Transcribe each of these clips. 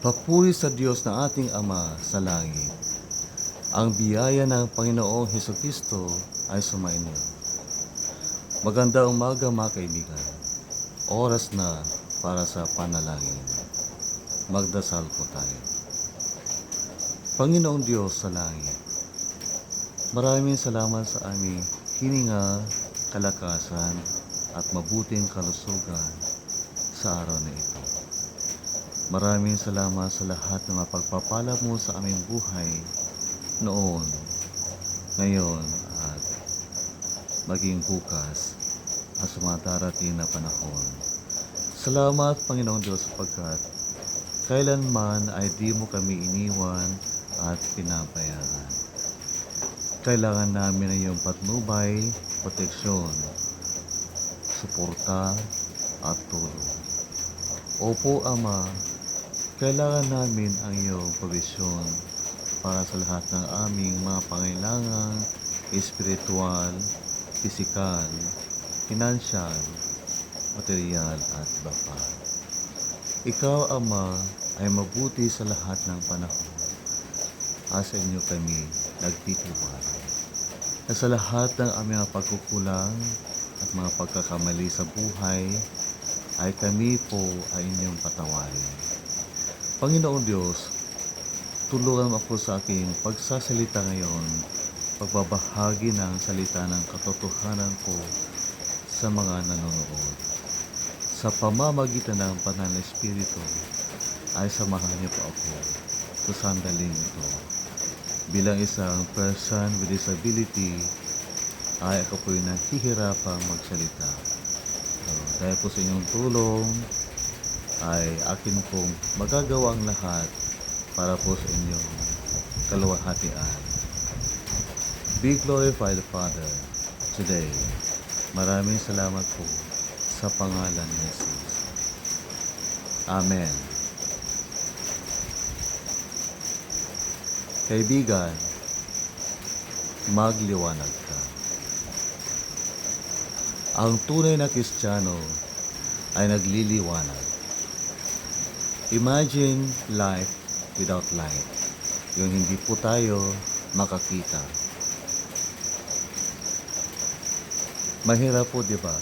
Papuri sa Diyos na ating Ama sa langit. Ang biyaya ng Panginoong Hesukristo ay sumainyo. Magandang umaga mga kaibigan. Oras na para sa panalangin. Magdasal po tayo. Panginoong Diyos sa langit, maraming salamat sa aming hininga, kalakasan at mabuting kalusugan sa araw na ito. Maraming salamat sa lahat ng mapagpapala mo sa aming buhay noon, ngayon at maging bukas at sa mga darating na panahon. Salamat Panginoong Diyos sapagkat kailanman ay di mo kami iniwan at pinabayaan. Kailangan namin ang iyong patnubay, proteksyon, suporta at tulong. Opo Ama, kailangan namin ang iyong provisyon para sa lahat ng aming mga pangailangan, espiritual, pisikal, pinansyal, material at iba pa. Ikaw, Ama, ay mabuti sa lahat ng panahon. Sa inyo kami nagtitiwala. Na sa lahat ng aming mga pagkukulang at mga pagkakamali sa buhay, ay kami po ay inyong patawarin. Panginoon Diyos, tulungan ako sa aking pagsasalita ngayon, pagbabahagi ng salita ng katotohanan ko sa mga nanonood. Sa pamamagitan ng Banal na Espiritu, ay samahan niyo po ako sa sandaling ito. Bilang isang person with disability, ay ako po'y nahihirapang magsalita. Dahil po sa inyong tulong, ay akin pong magagawa ang lahat para po sa inyong kaluwalhatian. Be glorified, Father, today. Maraming salamat po sa pangalan ni Jesus. Amen. Kaibigan, magliwanag ka. Ang tunay na Kristiyano ay nagliliwanag. Imagine life without light. Yung hindi po tayo makakita. Mahirap po, di ba?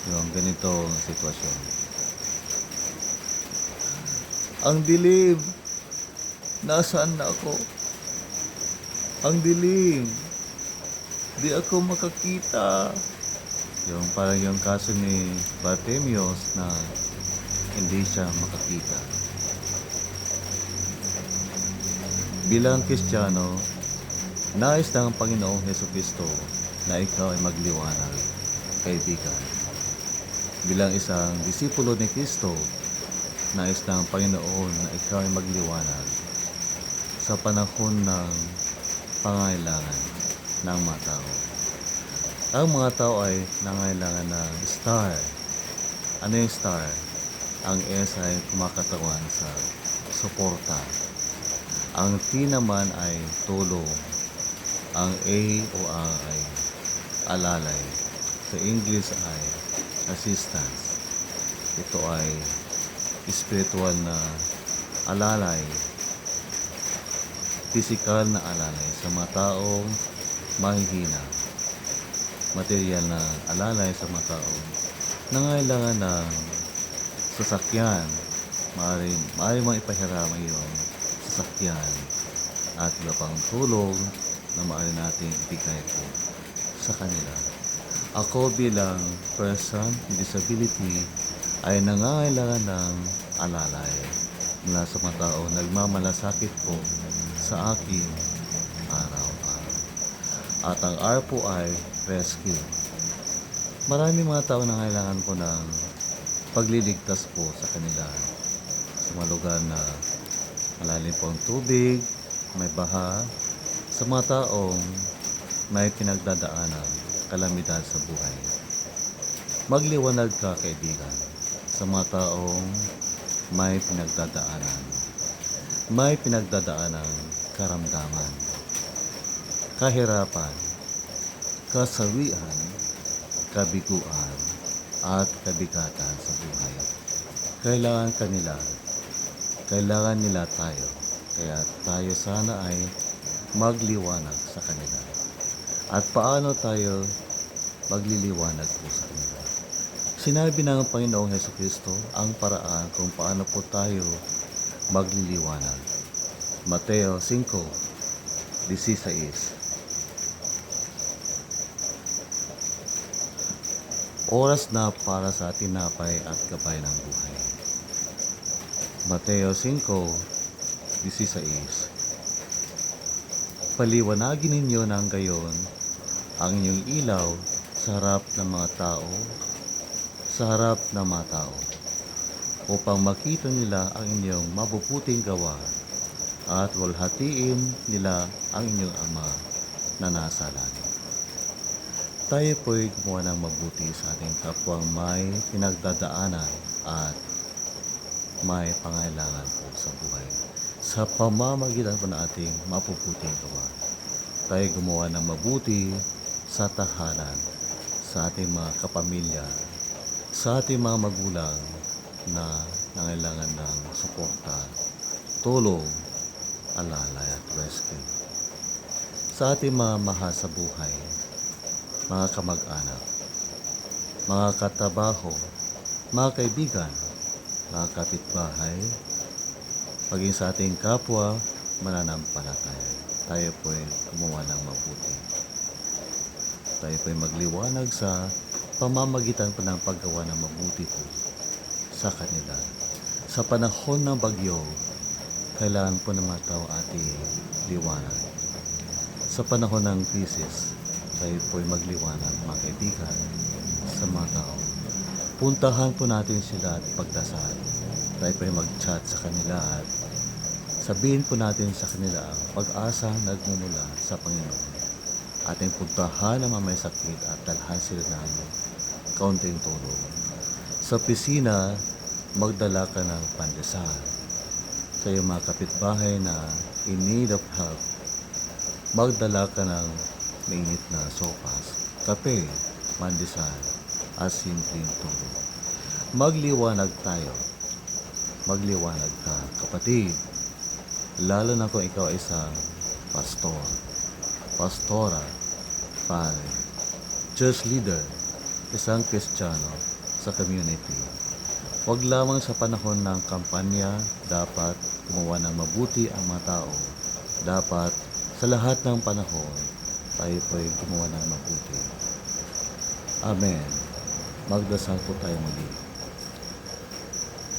Yung ganitong sitwasyon. Ang dilim. Nasaan na ako? Ang dilim. Di ako makakita. Yung parang yung kaso ni Bartimeus na hindi siya makakita. Bilang Kristiyano, nais ng Panginoong Hesukristo na ikaw ay magliwanag, kaibigan. Bilang isang disipulo ni Kristo, nais ng Panginoon na ikaw ay magliwanag sa panahon ng pangailangan ng mga tao. Ang mga tao ay nangailangan ng star. Ano yung star? Ang S ay kumakatawan sa suporta. Ang T naman ay tulong. Ang A o A ay alalay. Sa English ay assistance. Ito ay spiritual na alalay. Physical na alalay sa mga taong mahihina. Material na alalay sa mga taong nangailangan ng sasakyan. Maaari mang ipahiram yung sasakyan at iba pang tulong na maaari natin ibigay po sa kanila. Ako bilang person with disability ay nangangailangan ng alalay mula sa mga taong nagmamalasakit po sa aking araw-araw. At ang R po ay rescue. Maraming mga tao na kailangan po ng pagliligtas po sa kanila sa mga lugar na malalim po ang tubig, may baha, sa mga taong may pinagdadaanan kalamidad sa buhay. Magliwanag ka, kaibigan, sa mga taong may pinagdadaanan. May pinagdadaanan karamdaman, kahirapan, kasawian, kabiguan, at kabigatan sa buhay. Kailangan kanila kailangan nila tayo. Kaya tayo sana ay magliwanag sa kanila. At paano tayo magliliwanag po sa kanila? Sinabi ng Panginoong Hesukristo ang paraan kung paano po tayo magliliwanag. Mateo 5:16. Oras na para sa tinapay at gabay ng buhay. Mateo 5:16. Paliwanagin ninyo ng gayon ang inyong ilaw sa harap ng mga tao, upang makita nila ang inyong mabubuting gawa at walhatiin nila ang inyong Ama na nasa langit. Tayo po'y gumawa ng mabuti sa ating kapwang may pinagdadaanan at may pangailangan po sa buhay. Sa pamamagitan po ng ating mapuputing gawa, tayo gumawa ng mabuti sa tahanan, sa ating mga kapamilya, sa ating mga magulang na nangailangan ng suporta, tulong, alalay at rescue. Sa ating mga mahal sa buhay, mga kamag-anak, mga katrabaho, mga kaibigan, mga kapitbahay, maging sa ating kapwa mananampalataya. Tayo po'y gumawa ng mabuti. Tayo po'y magliwanag sa pamamagitan po ng paggawa ng mabuti po sa kanila. Sa panahon ng bagyo, kailangan po ng mga tao ating liwanag. Sa panahon ng krisis, tayo po'y magliwanag, mga kaibigan, sa mga tao. Puntahan po natin sila at pagdasal. Tayo po'y mag-chat sa kanila at sabihin po natin sa kanila ang pag-asa nagmumula sa Panginoon. Ating puntahan ang mga may sakit at dalhan sila ng kaunting tulong. Sa opisina, magdala ka ng pandesal. Sa iyong mga kapitbahay na in need of help, magdala ka ng mainit na sopas, kape, pandesal, at simpleng tulong. Magliwanag tayo. Magliwanag ka, kapatid. Lalo na kung ikaw ay isang pastor, pastora, pare, church leader, isang Kristiyano sa community. Huwag lamang sa panahon ng kampanya, dapat gumawa ng mabuti ang mga tao. Dapat sa lahat ng panahon, tayo po'y gumawa ng mabuti. Amen. Magdasal po tayo muli.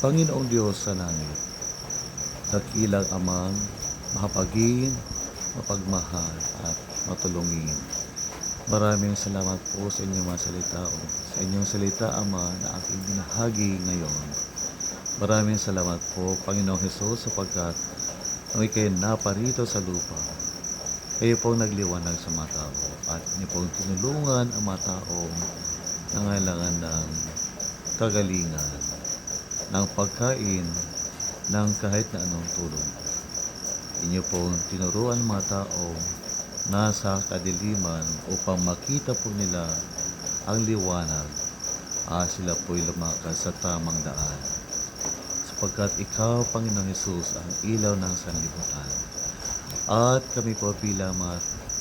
Panginoong Diyos sa langit, dakilang Amang mahapagin, mapagmahal at matulungin. Maraming salamat po sa inyong mga salita o sa inyong salita, Ama, na aking binahagi ngayon. Maraming salamat po, Panginoong Hesus, sapagkat nung ikay naparito sa lupa, kayo pong nagliwanag sa mga tao at inyo pong tinulungan ang mga taong nangailangan ng kagalingan, ng pagkain, ng kahit na anong tulong. Inyo pong tinuruan ang mga taong nasa kadiliman upang makita po nila ang liwanag at sila po'y lumakad sa tamang daan. Sapagkat ikaw, Panginoong Hesus, ang ilaw ng sanlibutan. At kami po bilang mga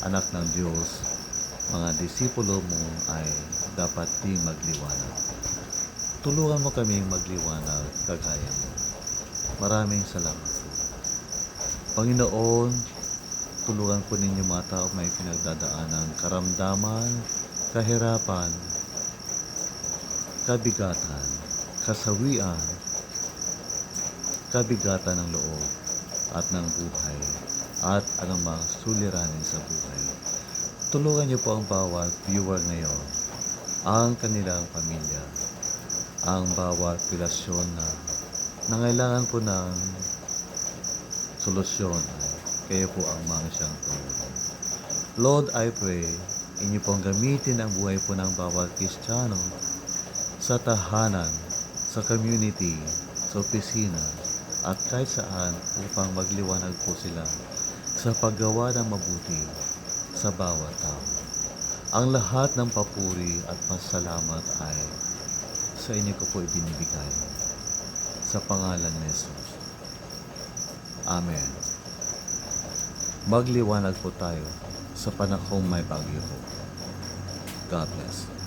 anak ng Diyos, mga disipulo mo ay dapat ding magliwanag. Tulungan mo kaming magliwanag kagaya mo. Maraming salamat po. Panginoon, tulungan po ninyo mga tao may pinagdadaan ng karamdaman, kahirapan, kabigatan, kasawian, kabigatan ng loob at ng buhay at anumang suliranin sa buhay. Tulungan niyo po ang bawat viewer ngayon, ang kanilang pamilya, ang bawat relasyon na nangailangan po ng solusyon ay kayo po ang mga siyang tumulong. Lord, I pray, inyo pong gamitin ang buhay po ng bawat Kristiyano sa tahanan, sa community, sa opisina, at kahit saan upang magliwanag po sila sa paggawa ng mabuti sa bawat tao. Ang lahat ng papuri at pasalamat ay sa inyo ko po ibinibigay sa pangalan ni Jesus. Amen. Magliwanag po tayo sa panahong may bagyo po. God bless.